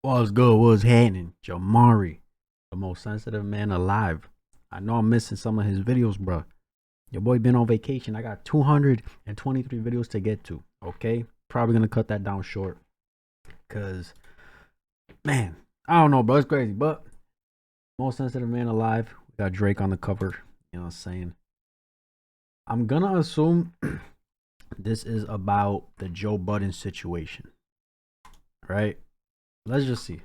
What's good? What's happening? JAMARI, the most sensitive man alive. I know I'm missing some of his videos, bro. Your boy been on vacation. I got 223 videos to get to. Okay, probably gonna cut that down short. Cause, man, I don't know, bro. It's crazy, but most sensitive man alive. We got Drake on the cover. You know what I'm saying? I'm gonna assume this is about the Joe Budden situation, right? Let's just see.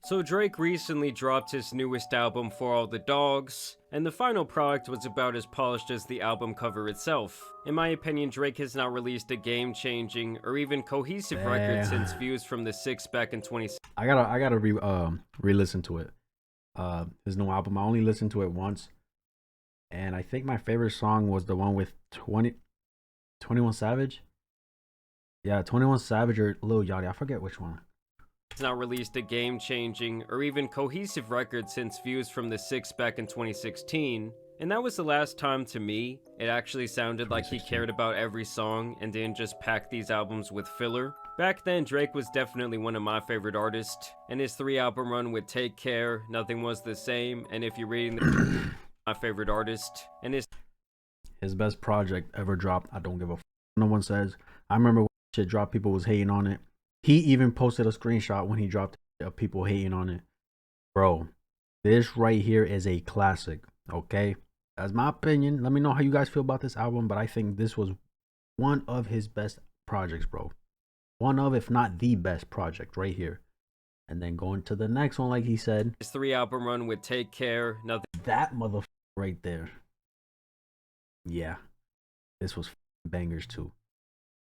So Drake recently dropped his newest album, For All the Dogs, and the final product was about as polished as the album cover itself. In my opinion, Drake has not released a game-changing or even cohesive record since Views from the Six back in 2016. I gotta re-listen to it. His new album. I only listened to it once, and I think my favorite song was the one with 21 Savage. Yeah, 21 Savage or Lil Yachty. I forget which one. It's not released a game-changing or even cohesive record since Views from the Six back in 2016, and that was the last time, to me, it actually sounded like he cared about every song and didn't just pack these albums with filler. Back then, Drake was definitely one of my favorite artists, and his 3-album run with Take Care, Nothing Was the Same, and if you're reading the my favorite artist, and his best project ever dropped. I don't give a f. No one says. I remember when shit dropped, people was hating on it. He even posted a screenshot when he dropped it of people hating on it. Bro, this right here is a classic, okay? That's my opinion. Let me know how you guys feel about this album, but I think this was one of his best projects, bro. One of, if not the best project right here. And then going to the next one, like he said. His 3-album run with Take Care, Nothing. That motherfucker right there. Yeah. This was bangers too.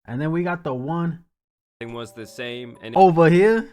And then we got the one Was the Same, and over here.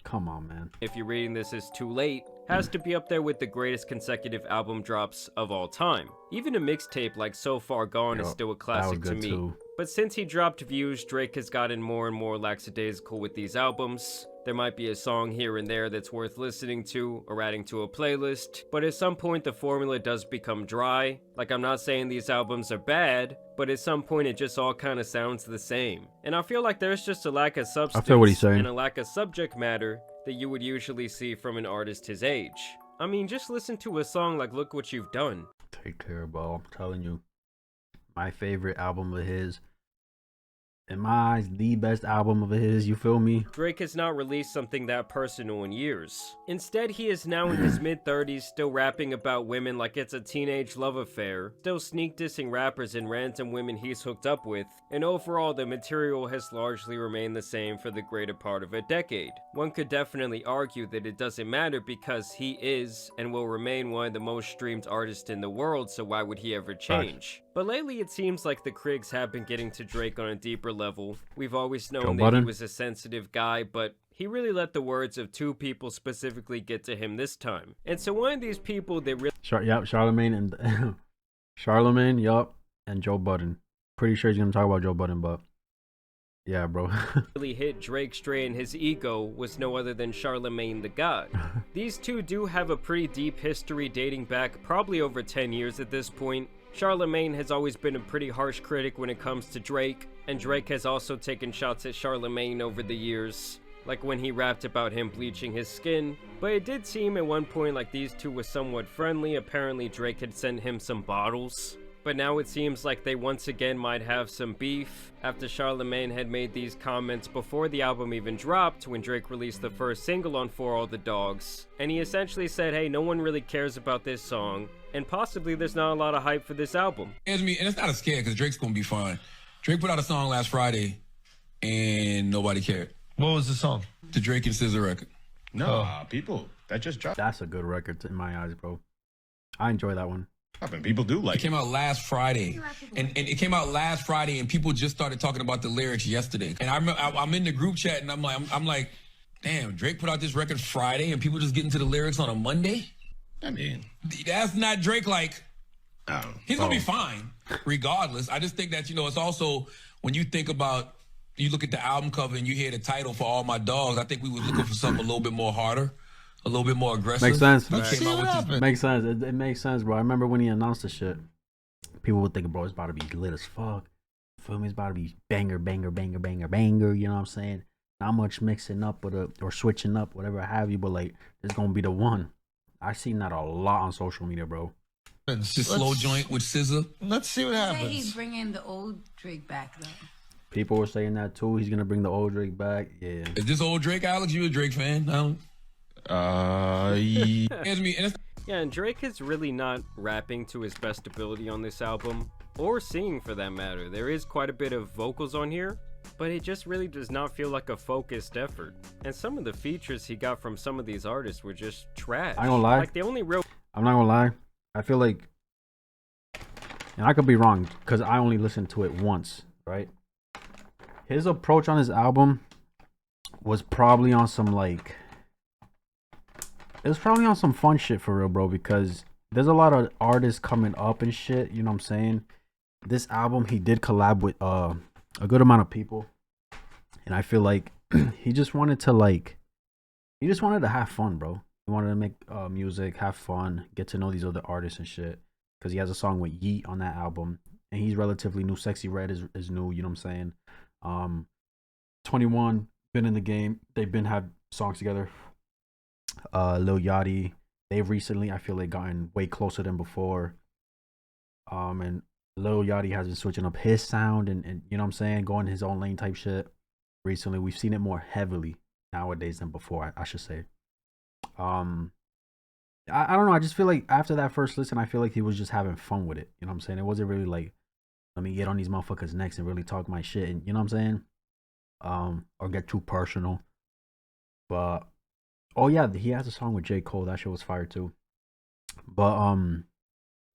Come on, man. If you're reading this as Too Late, has to be up there with the greatest consecutive album drops of all time. Even a mixtape like So Far Gone is still a classic to me. Too. But since he dropped Views, Drake has gotten more and more lackadaisical with these albums. There might be a song here and there that's worth listening to or adding to a playlist, but at some point the formula does become dry. Like, I'm not saying these albums are bad, but at some point it just all kind of sounds the same. And I feel like there's just a lack of substance and a lack of subject matter that you would usually see from an artist his age. I mean, just listen to a song like Look What You've Done. Take Care, bro. I'm telling you. My favorite album of his. In my eyes, the best album of his, you feel me? Drake has not released something that personal in years. Instead, he is now in his mid-30s, still rapping about women like it's a teenage love affair, still sneak dissing rappers and random women he's hooked up with, and overall the material has largely remained the same for the greater part of a decade. One could definitely argue that it doesn't matter because he is and will remain one of the most streamed artists in the world, so why would he ever change? But lately it seems like the critics have been getting to Drake on a deeper level. We've always known that he was a sensitive guy, but he really let the words of two people specifically get to him this time. And so one of these people that really... Charlemagne and... Charlemagne, yup, and Joe Budden. Pretty sure he's going to talk about Joe Budden, but... Yeah, bro. really hit Drake straight in his ego was no other than Charlemagne the God. These two do have a pretty deep history dating back probably over 10 years at this point. Charlemagne has always been a pretty harsh critic when it comes to Drake, and Drake has also taken shots at Charlemagne over the years, like when he rapped about him bleaching his skin. But it did seem at one point like these two were somewhat friendly. Apparently Drake had sent him some bottles. But now it seems like they once again might have some beef after Charlemagne had made these comments before the album even dropped when Drake released the first single on For All the Dogs. And he essentially said, hey, no one really cares about this song, and possibly there's not a lot of hype for this album. And it's not a scare because Drake's gonna be fine. Drake put out a song last Friday and nobody cared. What was the song? The Drake and SZA record. No, people, that just dropped. That's a good record in my eyes, bro. I enjoy that one. People do like it. It came out last Friday, and it came out last Friday, and people just started talking about the lyrics yesterday. And I remember I'm in the group chat, and I'm like, damn, Drake put out this record Friday, and people just get into the lyrics on a Monday. I mean, that's not Drake. Like, he's gonna be fine regardless. I just think that it's also when you think about, you look at the album cover and you hear the title For All My Dogs. I think we were looking for something a little bit more harder. A little bit more aggressive. Makes sense. It makes sense. It makes sense, bro. I remember when he announced the shit, people would think, bro, it's about to be lit as fuck. Feel me? It's about to be banger, banger, banger, banger, banger. You know what I'm saying? not much mixing up or switching up, whatever have you, but like it's gonna be the one. I seen that a lot on social media, bro. It's just slow joint with scissor. Let's see what Say happens. he's bringing the old Drake back though. People were saying that too. He's gonna bring the old Drake back. Yeah. Is this old Drake, Alex? You a Drake fan? No. Here's me. And Yeah, and Drake is really not rapping to his best ability on this album, or singing for that matter. There is quite a bit of vocals on here, but it just really does not feel like a focused effort. And some of the features he got from some of these artists were just trash. I ain't gonna lie. Like the only real I'm not gonna lie. I feel like, and I could be wrong because I only listened to it once, right? His approach on his album was probably on some like, it was probably on some fun shit for real, bro, because there's a lot of artists coming up and shit, you know what I'm saying? This album, he did collab with a good amount of people, and I feel like he just wanted to have fun, bro. He wanted to make music, have fun, get to know these other artists and shit, because he has a song with Yeet on that album, and he's relatively new. Sexy Red is new, you know what I'm saying? 21 been in the game, they've been have songs together. Lil Yachty, they've recently, I feel like, gotten way closer than before. And Lil Yachty has been switching up his sound and you know what I'm saying, going his own lane type shit. Recently, we've seen it more heavily nowadays than before, I should say. I don't know, I just feel like after that first listen, I feel like he was just having fun with it. You know what I'm saying? It wasn't really like, let me get on these motherfuckers' necks and really talk my shit, and you know what I'm saying? Or get too personal. But oh yeah, he has a song with J. Cole. That shit was fire too. But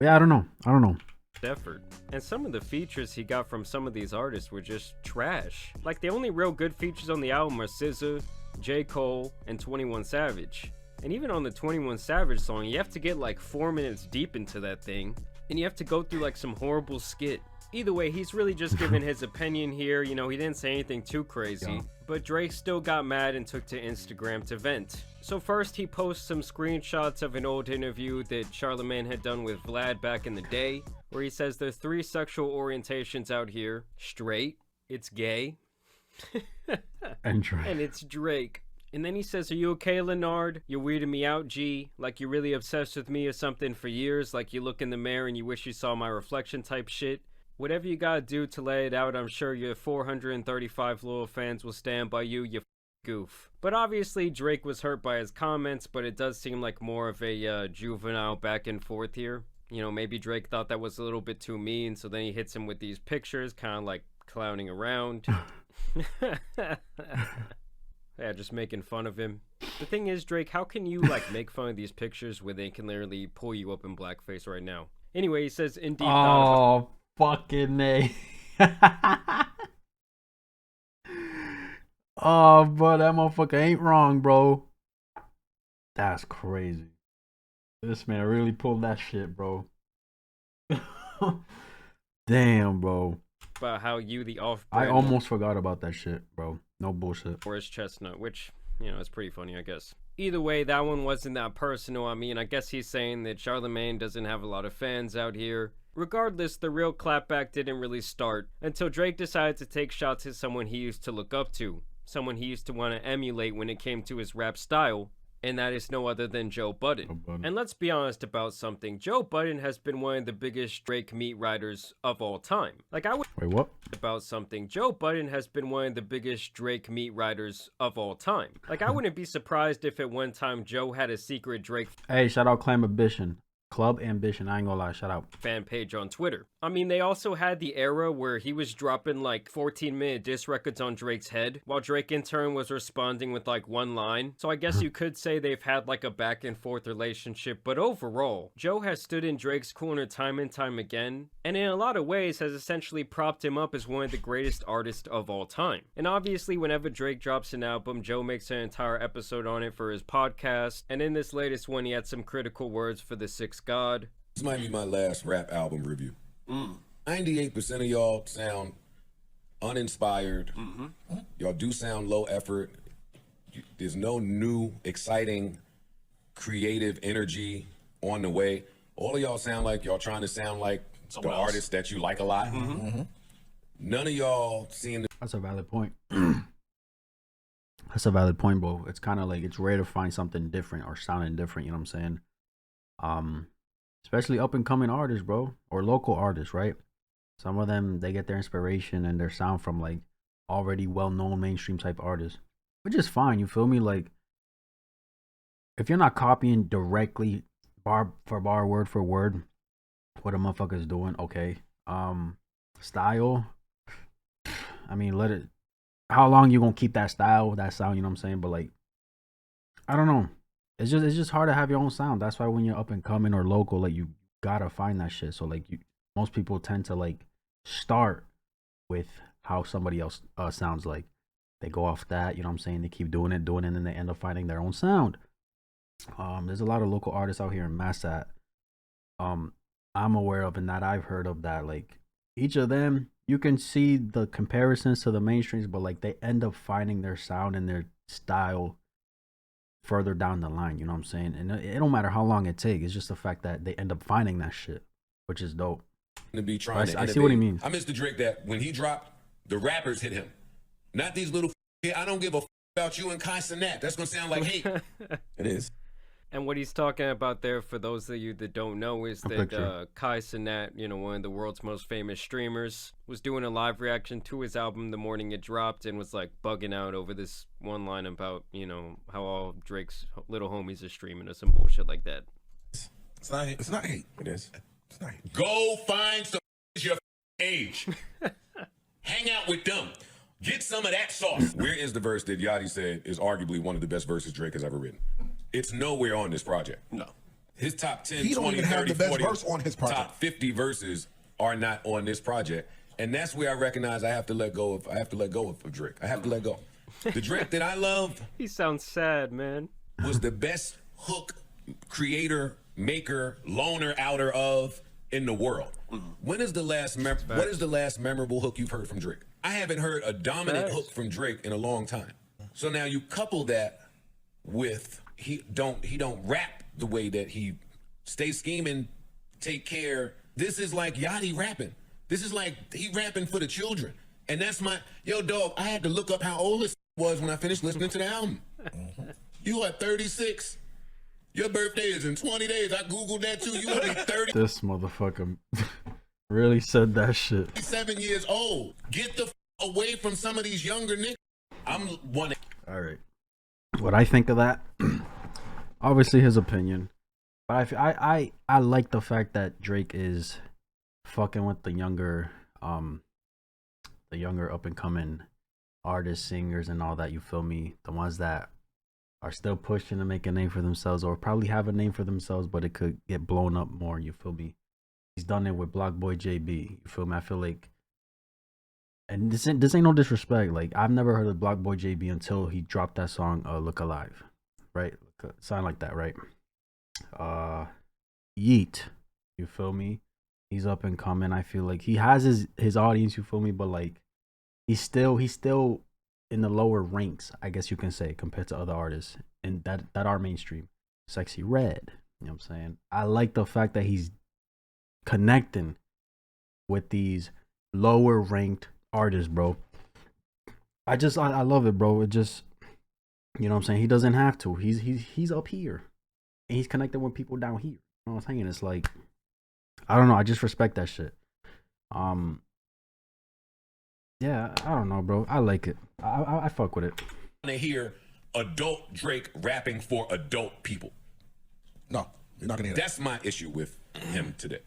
yeah, I don't know. effort. And some of the features he got from some of these artists were just trash. Like the only real good features on the album are SZA, J. Cole, and 21 Savage. And even on the 21 Savage song, you have to get like 4 minutes deep into that thing, and you have to go through like some horrible skit. Either way, he's really just giving his opinion here. You know, he didn't say anything too crazy. Yeah. But Drake still got mad and took to Instagram to vent. So first, he posts some screenshots of an old interview that Charlamagne had done with Vlad back in the day, where he says there's 3 sexual orientations out here. Straight, it's gay, and it's Drake. And then he says, are you okay, Leonard? You're weirding me out, G. Like you're really obsessed with me or something for years. Like you look in the mirror and you wish you saw my reflection type shit. Whatever you gotta do to lay it out, I'm sure your 435 loyal fans will stand by you, you goof. But obviously, Drake was hurt by his comments, but it does seem like more of a juvenile back and forth here. You know, maybe Drake thought that was a little bit too mean, so then he hits him with these pictures, kind of like clowning around. Yeah, just making fun of him. The thing is, Drake, how can you, like, make fun of these pictures where they can literally pull you up in blackface right now? Anyway, he says, indeed. Oh, fucking A. Oh, bro, that motherfucker ain't wrong, bro. That's crazy. This man really pulled that shit, bro. Damn, bro. About how you, the off. I almost forgot about that shit, bro. No bullshit. Or his chestnut, which, you know, is pretty funny, I guess. Either way, that one wasn't that personal. I mean, I guess he's saying that Charlamagne doesn't have a lot of fans out here. Regardless, the real clapback didn't really start until Drake decided to take shots at someone he used to look up to, someone he used to want to emulate when it came to his rap style, and that is no other than Joe Budden. And let's be honest about something. Joe Budden has been one of the biggest Drake meat riders of all time. Like, I would... Wait, what? About something. Joe Budden has been one of the biggest Drake meat riders of all time. Like, I wouldn't be surprised if at one time Joe had a secret Drake... Hey, shout out Clam Ambition. Club Ambition, I ain't gonna lie, shout out. Fan page on Twitter. I mean, they also had the era where he was dropping like 14-minute diss records on Drake's head, while Drake in turn was responding with like one line. So I guess you could say they've had like a back and forth relationship, but overall, Joe has stood in Drake's corner time and time again, and in a lot of ways has essentially propped him up as one of the greatest artists of all time. And obviously, whenever Drake drops an album, Joe makes an entire episode on it for his podcast, and in this latest one, he had some critical words for the Sixth God. This might be my last rap album review. 98% of y'all sound uninspired. Y'all do sound low effort. There's no new, exciting, creative energy on the way. All of y'all sound like y'all trying to sound like the artists that you like a lot. None of y'all seem to... That's a valid point. That's a valid point, bro. It's kind of like it's rare to find something different or sounding different. You know what I'm saying? Um, especially up and coming artists, bro, or local artists, right? Some of them they get their inspiration and their sound from like already well known mainstream type artists, which is fine. You feel me? Like if you're not copying directly bar for bar, word for word, what a motherfucker's doing, okay. Style. I mean, let it. How long you gonna keep that style, that sound? You know what I'm saying? But like, I don't know. It's just hard to have your own sound. That's why when you're up and coming or local, like you gotta find that shit. So like most people tend to like start with how somebody else sounds like. They go off that, you know what I'm saying? They keep doing it, and then they end up finding their own sound. There's a lot of local artists out here in Mass that I'm aware of and that I've heard of that like each of them you can see the comparisons to the mainstreams, but like they end up finding their sound and their style further down the line, you know what I'm saying? And it don't matter how long it takes, it's just the fact that they end up finding that shit, which is dope. To be trying to I see what he means. I miss the Drake that when he dropped, the rappers hit him. Not these little I don't give a about you and Kai Cenat. That's gonna sound like hate. It is. And what he's talking about there, for those of you that don't know, is that Kai Cenat, you know, one of the world's most famous streamers, was doing a live reaction to his album the morning it dropped and was like bugging out over this one line about, you know, how all Drake's little homies are streaming or some bullshit like that. It's not hate. It's not hate. It is. It's not hate. Go find some your age. Hang out with them. Get some of that sauce. Where is the verse that Yachty said is arguably one of the best verses Drake has ever written? It's nowhere on this project. No. His top 10, He don't 20, even have 30, the best 40, verse on his project. top 50 verses are not on this project. And that's where I recognize I have to let go of Drake. I have to let go. The Drake that I love He sounds sad, man. was the best hook creator, maker, loner outer of in the world. When is the last what is the last memorable hook you've heard from Drake? I haven't heard a dominant hook from Drake in a long time. So now you couple that with he don't rap the way that he stay scheming, take care. This is like Yachty rapping. This is like he rapping for the children. And that's my dog, I had to look up how old this was when I finished listening to the album. You are 36. Your birthday is in 20 days. I Googled that too. You will be 30. This motherfucker really said that shit. 7 years old. Get the away from some of these younger niggas. I'm one. All right. What I think of that, obviously his opinion, but I like the fact that Drake is fucking with the younger up and coming artists, singers, and all that. You feel me? The ones that are still pushing to make a name for themselves, or probably have a name for themselves, but it could get blown up more. You feel me? He's done it with Block Boy JB. You feel me? I feel like, and this ain't no disrespect. Like I've never heard of Block Boy JB until he dropped that song "Look Alive," right? Sound like that, right? Yeet. You feel me? He's up and coming. I feel like he has his audience. You feel me? But like he's still in the lower ranks, I guess you can say, compared to other artists and that are mainstream. Sexy Red, you know what I'm saying? I like the fact that he's connecting with these lower ranked artists, bro. I love it, bro. It just, you know what I'm saying? He doesn't have to. He's up here and he's connecting with people down here. You know what I'm saying? It's like, I don't know. I just respect that shit. Yeah, I don't know, bro. I like it. I fuck with it. To hear adult Drake rapping for adult people. No, you're not gonna hear that. That's my issue with him today.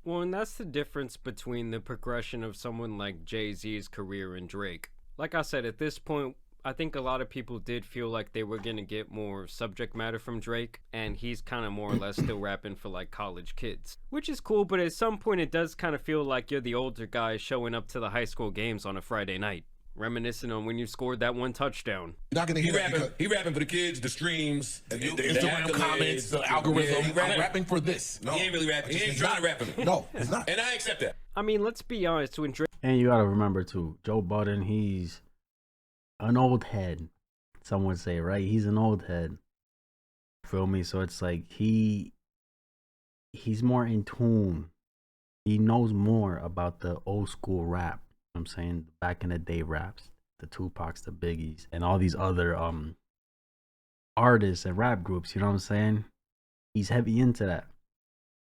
Well, and that's the difference between the progression of someone like Jay-Z's career and Drake. Like I said, at this point, I think a lot of people did feel like they were going to get more subject matter from Drake, and he's kind of more or less still rapping for like college kids, which is cool, but at some point it does kind of feel like you're the older guy showing up to the high school games on a Friday night, reminiscing on when you scored that one touchdown. You're not gonna hear that. He rapping for the kids, the streams, The Instagram comments, the algorithm. I'm rapping for this. No, he ain't really rapping. He ain't trying to rap for me. No, it's not. And I accept that. I mean, let's be honest, when Drake... And you gotta remember too, Joe Budden, he's an old head. Some would say, right? He's an old head. Feel me? So it's like he's more in tune. He knows more about the old school rap. You know what I'm saying, back in the day raps the Tupacs, the Biggies, and all these other artists and rap groups. You know what I'm saying? He's heavy into that,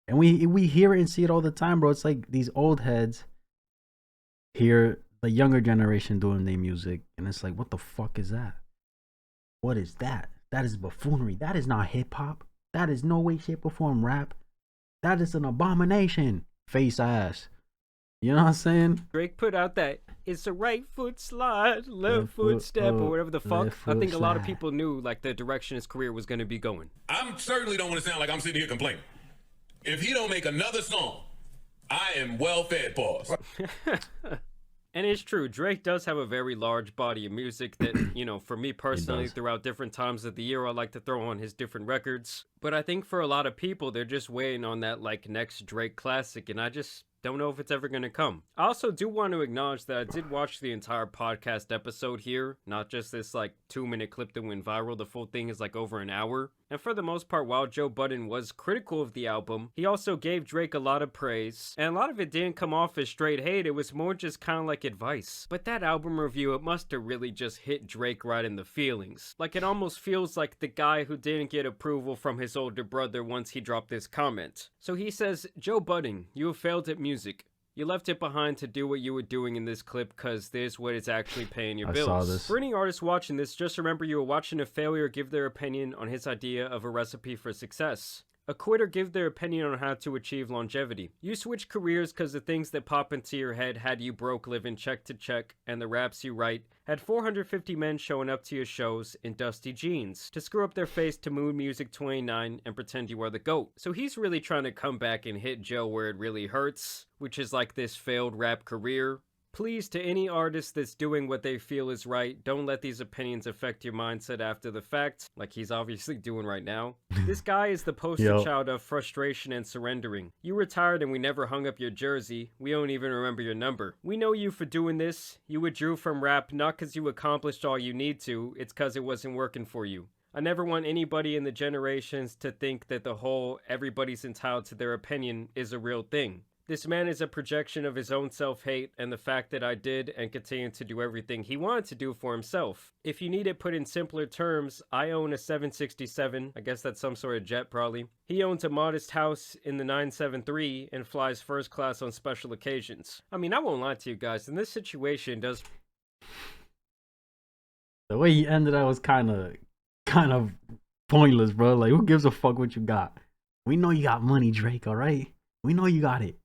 and we hear it and see it all the time, bro. It's like these old heads hear the younger generation doing their music, and it's like, what the fuck is that? What is that? That is buffoonery. That is not hip hop. That is no way, shape, or form rap. That is an abomination. Face ass. You know what I'm saying? Drake put out that it's a right foot slide, left foot step, or whatever the fuck. I think a lot of people knew like the direction his career was going to be going. I certainly don't want to sound like I'm sitting here complaining. If he don't make another song, I am well fed, pause. And it's true, Drake does have a very large body of music that, you know, for me personally, throughout different times of the year, I like to throw on his different records. But I think for a lot of people, they're just waiting on that, like, next Drake classic, and I just don't know if it's ever going to come. I also do want to acknowledge that I did watch the entire podcast episode here, not just this, like, 2-minute clip that went viral. The full thing is, like, over an hour. And for the most part, while Joe Budden was critical of the album, he also gave Drake a lot of praise. And a lot of it didn't come off as straight hate, it was more just kind of like advice. But that album review, it must have really just hit Drake right in the feelings. Like, it almost feels like the guy who didn't get approval from his older brother once he dropped this comment. So he says, Joe Budden, you have failed at music. You left it behind to do what you were doing in this clip because this what is actually paying your bills. I saw this. For any artists watching this, just remember you were watching a failure give their opinion on his idea of a recipe for success. A quitter give their opinion on how to achieve longevity. You switch careers because the things that pop into your head had you broke living check to check, and the raps you write had 450 men showing up to your shows in dusty jeans to screw up their face to Mood Music 29 and pretend you are the GOAT. So he's really trying to come back and hit Joe where it really hurts, which is like this failed rap career. Please, to any artist that's doing what they feel is right, don't let these opinions affect your mindset after the fact, like he's obviously doing right now. This guy is the poster child of frustration and surrendering. You retired and we never hung up your jersey. We don't even remember your number. We know you for doing this. You withdrew from rap not because you accomplished all you need to, it's because it wasn't working for you. I never want anybody in the generations to think that the whole everybody's entitled to their opinion is a real thing. This man is a projection of his own self-hate and the fact that I did and continue to do everything he wanted to do for himself. If you need it put in simpler terms, I own a 767, I guess that's some sort of jet probably. He owns a modest house in the 973 and flies first class on special occasions. I mean, I won't lie to you guys, in this situation does... The way he ended up was kind of pointless, bro. Like, who gives a fuck what you got? We know you got money, Drake, alright? We know you got it.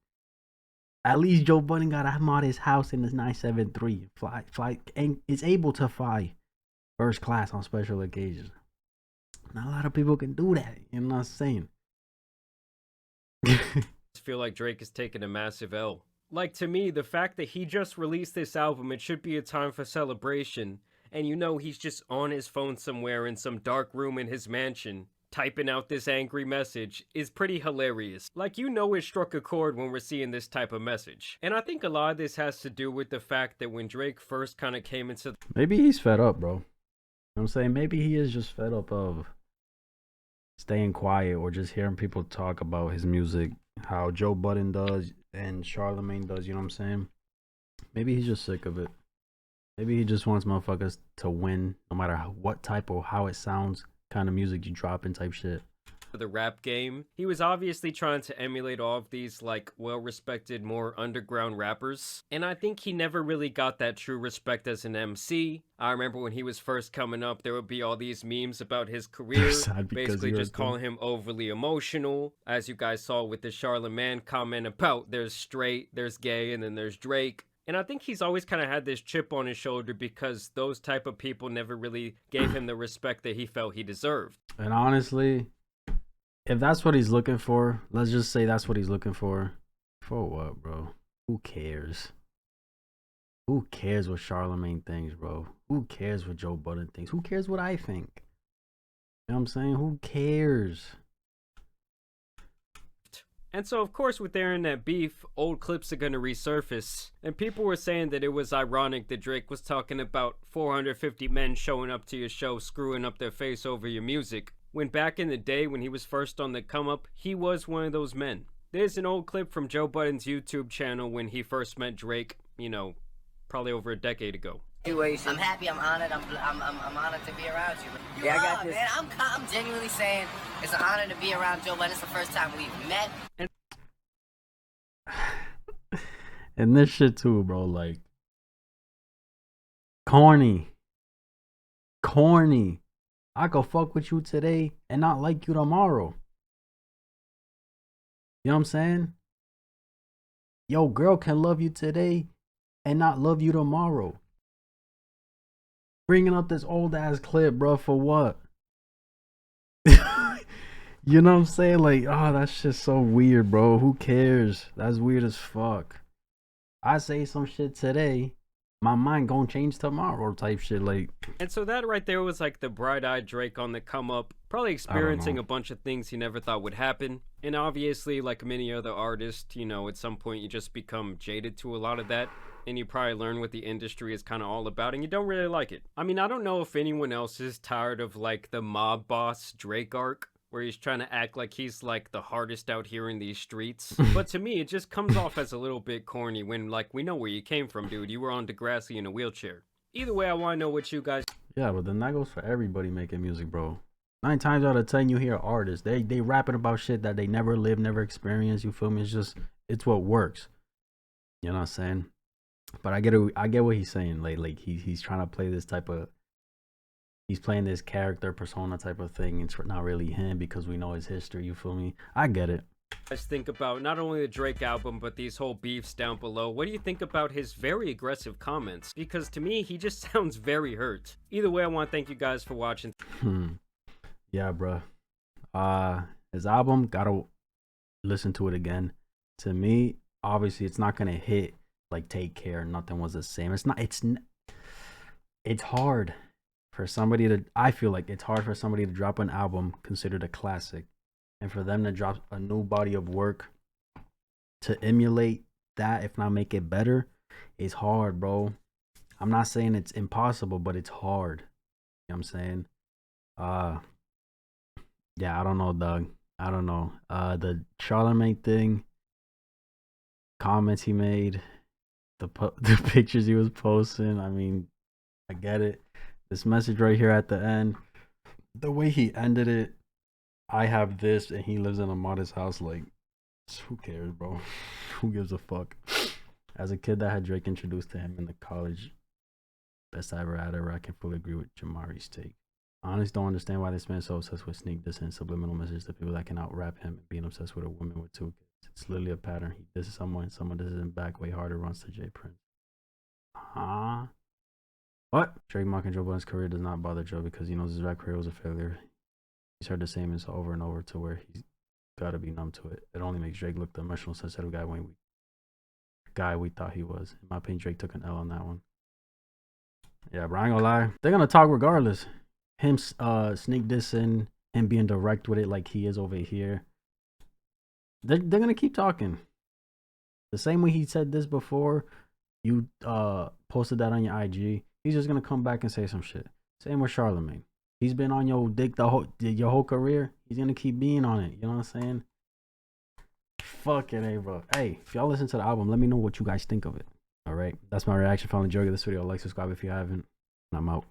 At least Joe Budden got a modest house in this 973. Fly, and is able to fly first class on special occasions. Not a lot of people can do that. You know what I'm saying? I feel like Drake is taking a massive L. Like, to me, the fact that he just released this album, it should be a time for celebration. And you know he's just on his phone somewhere in some dark room in his mansion, typing out this angry message is pretty hilarious. Like, you know it struck a chord when we're seeing this type of message. And I think a lot of this has to do with the fact that when Drake first kind of came into... Maybe he's fed up, bro. You know what I'm saying? Maybe he is just fed up of staying quiet or just hearing people talk about his music, how Joe Budden does and Charlemagne does, you know what I'm saying? Maybe he's just sick of it. Maybe he just wants motherfuckers to win no matter what type or how it sounds, kind of music you drop in type shit. The rap game, he was obviously trying to emulate all of these like well-respected, more underground rappers, and I think he never really got that true respect as an MC. I remember when he was first coming up, there would be all these memes about his career, basically just calling him overly emotional, as you guys saw with the Charlemagne comment about there's straight, there's gay, and then there's Drake. And I think he's always kind of had this chip on his shoulder because those type of people never really gave him the respect that he felt he deserved. And honestly, if that's what he's looking for, let's just say that's what he's looking for. For what, bro? Who cares? Who cares what Charlemagne thinks, bro? Who cares what Joe Budden thinks? Who cares what I think? You know what I'm saying? Who cares? And so, of course, with there in that beef, old clips are going to resurface. And people were saying that it was ironic that Drake was talking about 450 men showing up to your show, screwing up their face over your music. When back in the day, when he was first on the come up, he was one of those men. There's an old clip from Joe Budden's YouTube channel when he first met Drake, you know, probably over a decade ago. I'm happy. I'm honored. I'm honored to be around you. Yeah, I got this. Man, I'm genuinely saying it's an honor to be around Joe, but it's the first time we've met. And this shit too, bro. Like, corny. I could fuck with you today and not like you tomorrow. You know what I'm saying? Yo, girl can love you today and not love you tomorrow. Bringing up this old ass clip, bro, for what? You know what I'm saying? Like, oh, that's just so weird, bro. Who cares? That's weird as fuck. I say some shit today, my mind gonna change tomorrow type shit. Like, and so that right there was like the bright-eyed Drake on the come up, probably experiencing a bunch of things he never thought would happen. And obviously, like many other artists, you know, at some point you just become jaded to a lot of that, and you probably learn what the industry is kind of all about, and you don't really like it. I mean, I don't know if anyone else is tired of like the mob boss Drake arc, where he's trying to act like he's like the hardest out here in these streets. But to me, it just comes off as a little bit corny when, like, we know where you came from, dude. You were on Degrassi in a wheelchair. Either way, I want to know what you guys... Yeah, but then that goes for everybody making music, bro. 9 times out of 10, you hear artists. They rapping about shit that they never lived, never experienced. You feel me? It's just, it's what works. You know what I'm saying? But I get what he's saying. Like he's trying to play this type of... He's playing this character persona type of thing. It's not really him because we know his history. You feel me? I get it. Guys think about not only the Drake album, but these whole beefs down below. What do you think about his very aggressive comments? Because to me, he just sounds very hurt. Either way, I want to thank you guys for watching. Yeah, bro. His album, gotta listen to it again. To me, obviously, it's not gonna hit like Take Care. Nothing Was the Same. It's hard for somebody to, I feel like it's hard for somebody to drop an album considered a classic, and for them to drop a new body of work to emulate that, if not make it better, is hard, bro. I'm not saying it's impossible, but it's hard. You know what I'm saying? Yeah, I don't know, Doug. I don't know. The Charlemagne thing, comments he made, the pictures he was posting, I mean, I get it. This message right here at the end, the way he ended it, I have this and he lives in a modest house. Like, who cares, bro? Who gives a fuck? As a kid that had Drake introduced to him in the college, best I ever had, I can fully agree with Jamari's take. I honestly don't understand why this man is so obsessed with sneak diss and subliminal messages to people that can out rap him and being obsessed with a woman with 2 kids. It's literally a pattern. He disses someone disses him back way harder, runs to J Prince. Huh? What? Drake mocking Joe Budden's career does not bother Joe because he knows his rap career was a failure. He's heard the same as over and over to where he's gotta be numb to it. It only makes Drake look the emotional, sensitive guy we thought he was. In my opinion, Drake took an L on that one. Yeah, but I ain't gonna lie. They're gonna talk regardless. Him sneak dissing, him being direct with it like he is over here. They're gonna keep talking. The same way he said this before, you posted that on your IG. He's just gonna come back and say some shit. Same with Charlemagne. He's been on your dick your whole career. He's gonna keep being on it. You know what I'm saying? Fuck it, bro. Hey, if y'all listen to the album, let me know what you guys think of it. All right, that's my reaction. If you enjoyed this video, like, subscribe if you haven't. And I'm out.